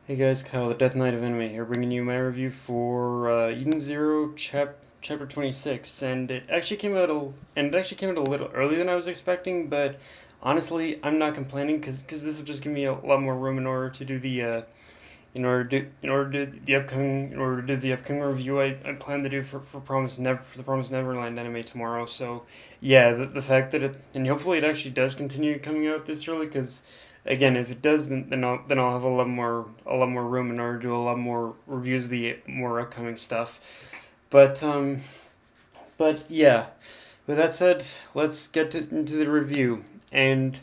Hey guys, Kyle, the Death Knight of Anime here, bringing you my review for Eden Zero Chapter 26, and it actually came out a little earlier than I was expecting, but honestly, I'm not complaining because this will just give me a lot more room in order to do in order to do the upcoming review I plan to do for the Promise Neverland anime tomorrow. So yeah, the fact that it and hopefully it actually does continue coming out this early because again, if it does, then I'll have a lot more room in order to do a lot more reviews of the more upcoming stuff. But um, but yeah, with that said, let's into the review. And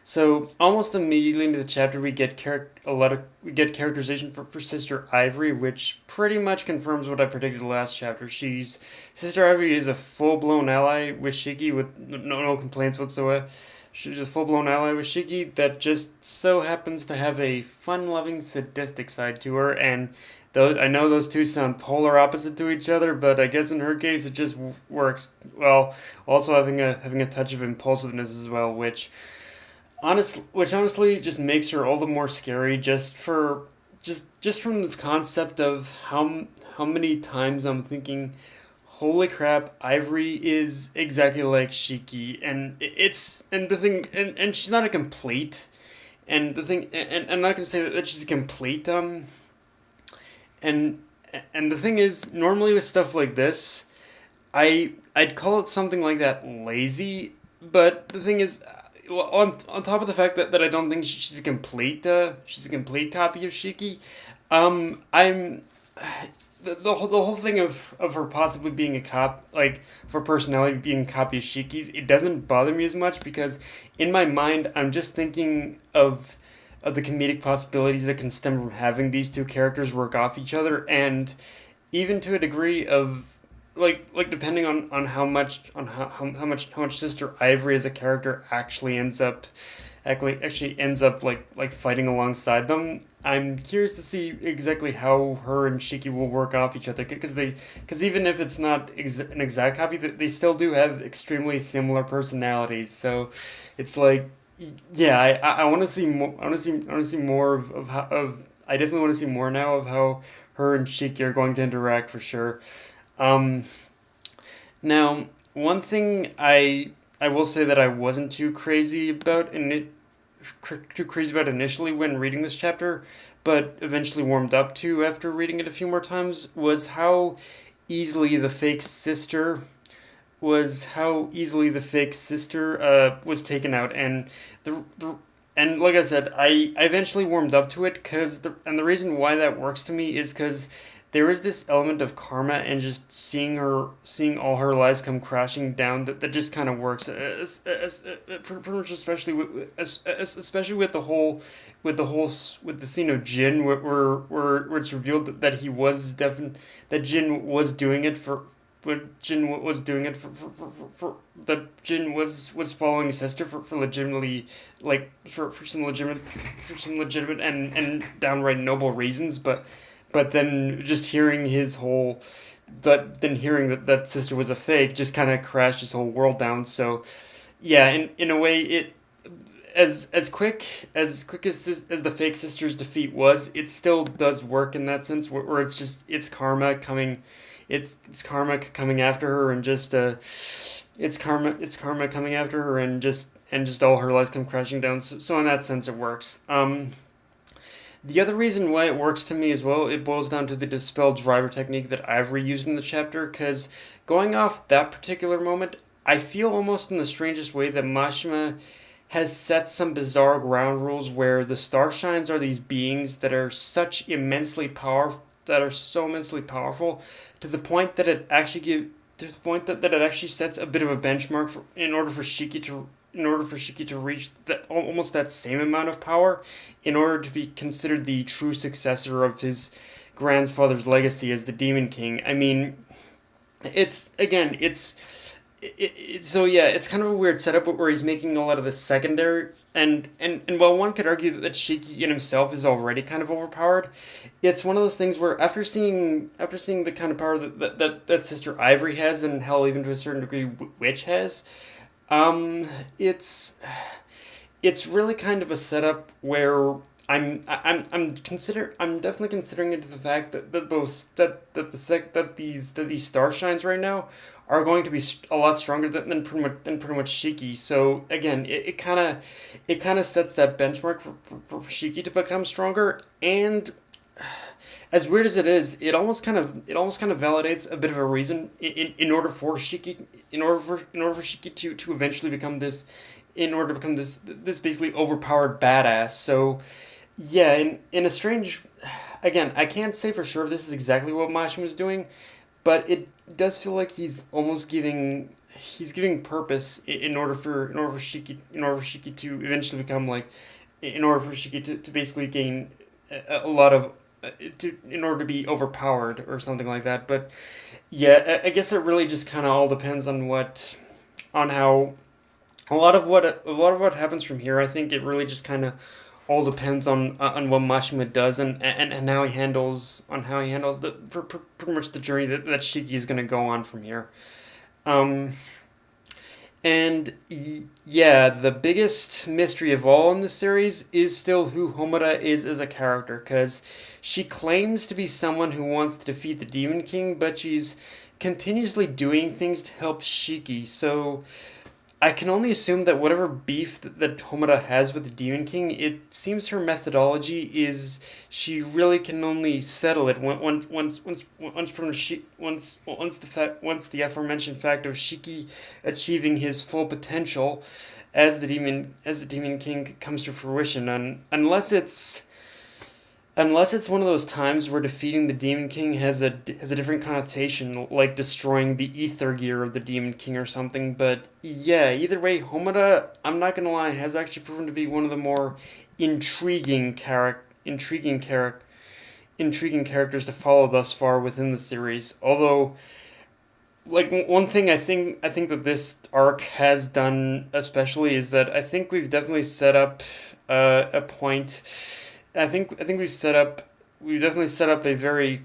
so almost immediately into the chapter, we get characterization for Sister Ivry, which pretty much confirms what I predicted last chapter. She's Sister Ivry is a full blown ally with Shiki with no complaints whatsoever. She's a full blown ally with Shiki that just so happens to have a fun loving sadistic side to her, and those I know those two sound polar opposite to each other, but I guess in her case it just works well. Also having a touch of impulsiveness as well, which honestly just makes her all the more scary just from the concept of how many times I'm thinking, holy crap, Ivory is exactly like Shiki, and it's and the thing and she's not a complete, and the thing and I'm not gonna say that she's a complete and and the thing is, normally with stuff like this, I'd call it something like that lazy. But the thing is, well, on top of the fact that I don't think she's a complete copy of Shiki, I'm the whole thing of her possibly being a cop, like of her personality being a copy of Shiki's, it doesn't bother me as much because in my mind I'm just thinking of the comedic possibilities that can stem from having these two characters work off each other, and even to a degree of depending on how much Sister Ivory as a character actually ends up like fighting alongside them. I'm curious to see exactly how her and Shiki will work off each other because even if it's not an exact copy, they still do have extremely similar personalities. So it's like, yeah, I want to see more. I want to see more of how of. I definitely want to see more now of how her and Shiki are going to interact for sure. Um, Now, one thing I will say that I wasn't too crazy about initially when reading this chapter, but eventually warmed up to after reading it a few more times was easily the fake sister how easily the fake sister was taken out, and and like I said, I eventually warmed up to it and the reason why that works to me is because there is this element of karma and just seeing all her lives come crashing down that just kind of works pretty much, especially with with the scene of Jin where it's revealed that that Jin was doing it for but Jin was doing it for that Jin was following his sister for legitimately for some legitimate and downright noble reasons, but then just hearing his whole but then hearing that sister was a fake just kind of crashed his whole world down. So yeah, in a way, it as the fake sister's defeat was, it still does work in that sense where it's karma coming after her, and just it's karma coming after her, and just all her lives come crashing down. So in that sense, it works. The other reason why it works to me as well, it boils down to the dispel driver technique that Ivory used in the chapter. Because going off that particular moment, I feel almost in the strangest way that Mashima has set some bizarre ground rules where the Starshines are these beings that are so immensely powerful to the point that to the point that it actually sets a bit of a benchmark in order for Shiki to reach that almost that same amount of power, in order to be considered the true successor of his grandfather's legacy as the Demon King. I mean, it's again, so yeah, it's kind of a weird setup where he's making a lot of the secondary, and while one could argue that Shiki in himself is already kind of overpowered, it's one of those things where after seeing the kind of power that Sister Ivory has, and hell, even to a certain degree Witch has, um, it's it's really kind of a setup where I'm definitely considering it to the fact that both that the sec that these star shines right now are going to be a lot stronger than pretty much Shiki. So again, it kind of sets that benchmark for Shiki to become stronger. And as weird as it is, it almost kind of validates a bit of a reason in order for Shiki in order for Shiki to eventually become this in order to become this basically overpowered badass. So yeah, in a strange, again, I can't say for sure if this is exactly what Mashima is doing, but it does feel like he's giving purpose in order for Shiki to eventually become like in order for Shiki to basically gain a lot of in order to be overpowered or something like that. But yeah, I guess it really just kind of all depends on on how a lot of what happens from here. I think it really just kind of all depends on what Mashima does and how he handles pretty much the journey that Shiki is gonna go on from here. Um, and yeah, the biggest mystery of all in the series is still who Homura is as a character, because she claims to be someone who wants to defeat the Demon King, but she's continuously doing things to help Shiki. So I can only assume that whatever beef that Homura has with the Demon King, it seems her methodology is she really can only settle it once the aforementioned fact of Shiki achieving his full potential as the Demon King comes to fruition, and unless it's one of those times where defeating the Demon King has a different connotation, like destroying the ether gear of the Demon King or something. But yeah, either way, Homura, I'm not gonna lie, has actually proven to be one of the more intriguing charac- intriguing charac- intriguing characters to follow thus far within the series. Although, like one thing I think that this arc has done especially is that I think we've definitely set up a point. I think we've definitely set up a very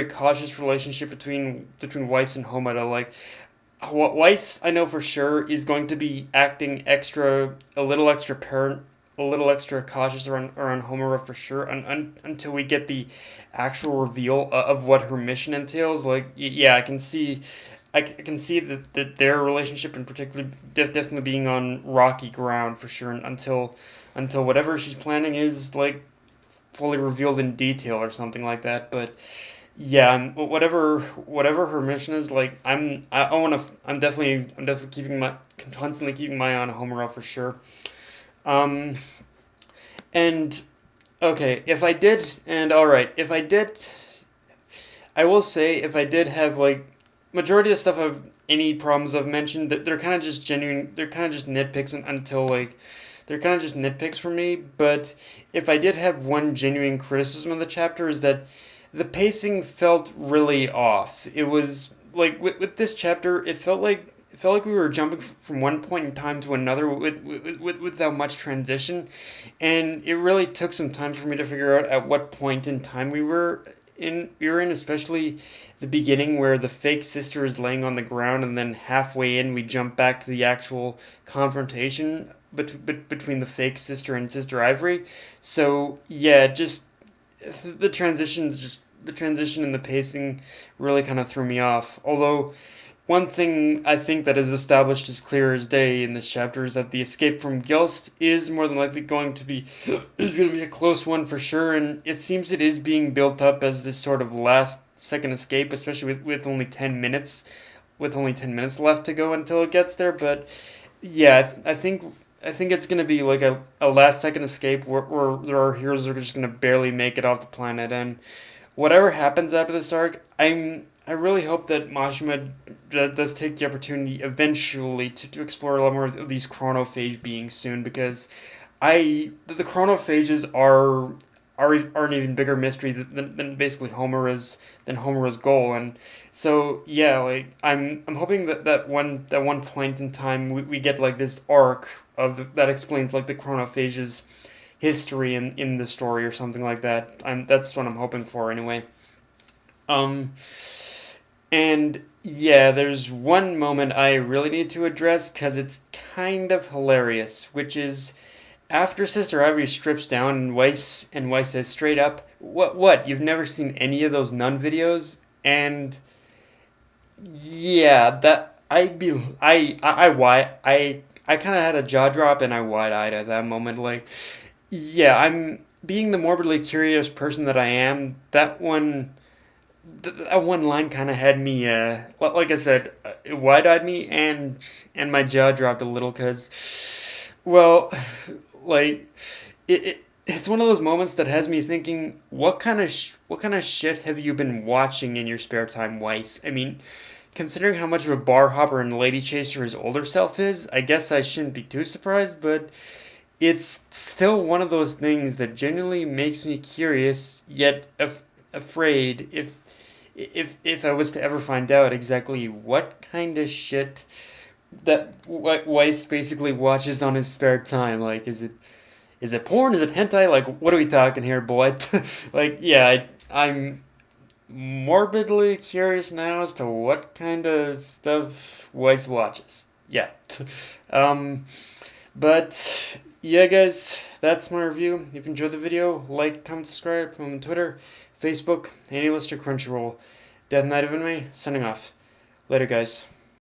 cautious relationship between Weiss and Homura. Like Weiss, I know for sure is going to be acting a little extra parent, a little extra cautious around Homura for sure, until we get the actual reveal of what her mission entails. Like yeah, I can see that their relationship in particular definitely being on rocky ground for sure until whatever she's planning is like fully revealed in detail or something like that. But yeah, whatever her mission is, like I want to I'm definitely constantly keeping my eye on Homura for sure. Um and okay, if I did and all right, if I did I will say if I did have like majority of stuff of any problems I've mentioned that they're kind of just genuine they're kind of just nitpicks until like they're kind of just nitpicks for me. But if I did have one genuine criticism of the chapter is that the pacing felt really off. It was like with this chapter, it felt like we were jumping from one point in time to another without much transition, and it really took some time for me to figure out at what point in time we were in, especially the beginning where the fake sister is laying on the ground, and then halfway in we jump back to the actual confrontation between the fake sister and Sister Ivry. So yeah, just the transition and the pacing really kind of threw me off. Although one thing I think that is established as clear as day in this chapter is that the escape from Gilst is more than likely going to be is going to be a close one for sure, and it seems it is being built up as this sort of last second escape, especially with only 10 minutes left to go until it gets there. But yeah, I think it's gonna be like a last second escape where our heroes are just gonna barely make it off the planet, and whatever happens after this arc, I really hope that Majima does take the opportunity eventually to explore a lot more of these chronophage beings soon, because the chronophages are an even bigger mystery than basically Homura's goal. And so yeah, like I'm hoping that one point in time we get like this arc that explains like the chronophages history in the story or something like that. That's what I'm hoping for anyway. Um and yeah, there's one moment I really need to address because it's kind of hilarious, which is after Sister Ivry strips down and Weiss says straight up, what? You've never seen any of those nun videos? And yeah, that I'd be I kind of had a jaw drop and I wide eyed at that moment. Like, yeah, I'm being the morbidly curious person that I am. That one line kind of had me, like I said, it wide eyed me and my jaw dropped a little because, well, like it's one of those moments that has me thinking, what kind of shit have you been watching in your spare time, Weiss? I mean, considering how much of a bar hopper and lady chaser his older self is, I guess I shouldn't be too surprised, but it's still one of those things that genuinely makes me curious, yet afraid if I was to ever find out exactly what kind of shit that Weiss basically watches on his spare time. Like, is it porn? Is it hentai? Like, what are we talking here, boy? Like, yeah, I'm morbidly curious now as to what kind of stuff Weiss watches. Yeah. um, but yeah, guys, that's my review. If you enjoyed the video, like, comment, subscribe from Twitter, Facebook, any list or Crunchyroll. Death Knight of Anime, signing off. Later, guys.